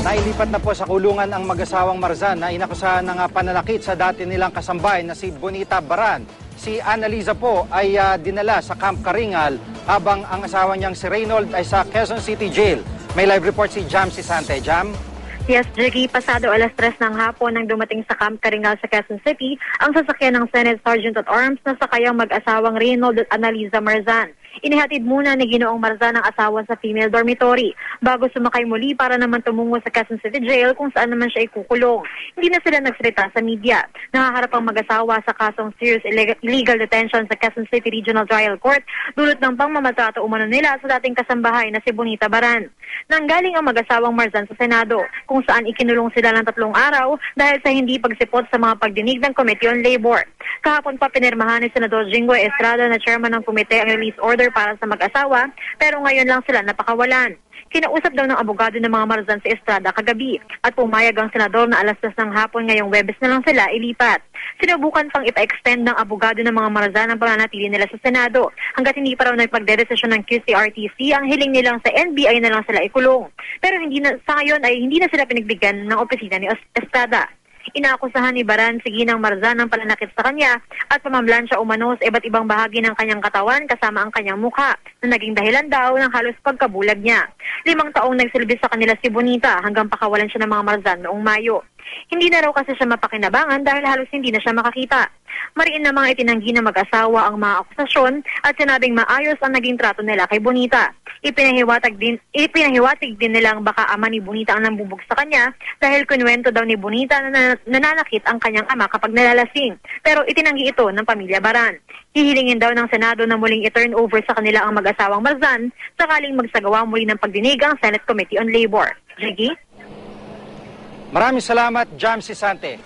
Nailipat na po sa kulungan ang mag-asawang Marzan na inakusahan ng pananakit sa dati nilang kasambahay na si Bonita Baran. Si Annaliza po ay dinala sa Camp Karingal habang ang asawa niyang si Reynold ay sa Quezon City Jail. May live report si Jam Sisante. Jam? Yes, Jiggy, pasado alas 3 ng hapon nang dumating sa Camp Karingal sa Quezon City ang sasakyan ng Senate Sergeant at Arms na sakayang mag-asawang Reynold at Annaliza Marzan. Inihatid muna ni Ginoong Marzan ang asawa sa female dormitory bago sumakay muli para naman tumungo sa Quezon City Jail kung saan naman siya ikukulong. Hindi na sila nagsalita sa media. Nakaharap ang mag-asawa sa kasong serious illegal detention sa Quezon City Regional Trial Court dulot ng pangmamatrato umano nila sa dating kasambahay na si Bonita Baran. Nanggaling ang mag-asawang Marzan sa Senado kung saan ikinulong sila ng 3 araw dahil sa hindi pagsipot sa mga pagdinig ng Committee on Labor. Kahapon pa pinirmahan ni Senador Jinggoy Estrada na chairman ng komite ang release order para sa mag-asawa pero ngayon lang sila napakawalan. Kinausap daw ng abogado ng mga Marzan si Estrada kagabi at pumayag ang senador na alas 2 ng hapon ngayong Webes na lang sila ilipat. Sinubukan pang ipa-extend ng abogado ng mga Marzan ang pananatili nila sa Senado hanggat hindi pa raw nagpagdedesisyon ng QCRTC ang hiling nilang sa NBI na lang sila ikulong. Pero sa ngayon ay hindi na sila pinagbigyan ng opisina ni Estrada. Inaakusahan ni Baran si Ginang Marzan ng pananakit sa kanya at pamamlansya umano sa iba't ibang bahagi ng kanyang katawan kasama ang kanyang mukha na naging dahilan daw ng halos pagkabulag niya. 5 taong nagsilbi sa kanila si Bonita hanggang pakawalan siya ng mga Marzan noong Mayo. Hindi na raw kasi siya mapakinabangan dahil halos hindi na siya makakita. Mariin na mga itinanggi ng mag-asawa ang mga akusasyon at sinabing maayos ang naging trato nila kay Bonita. Ipinahiwatig din nilang baka ama ni Bonita ang nambubog sa kanya dahil kunwento daw ni Bonita na nananakit ang kanyang ama kapag nalalasing. Pero itinanggi ito ng pamilya Baran. Hihilingin daw ng Senado na muling i-turn over sa kanila ang mag-asawang Marzan sakaling magsagawa muli ng pagdinig ang Senate Committee on Labor. Jiggy? Maraming salamat, Jam Sisante.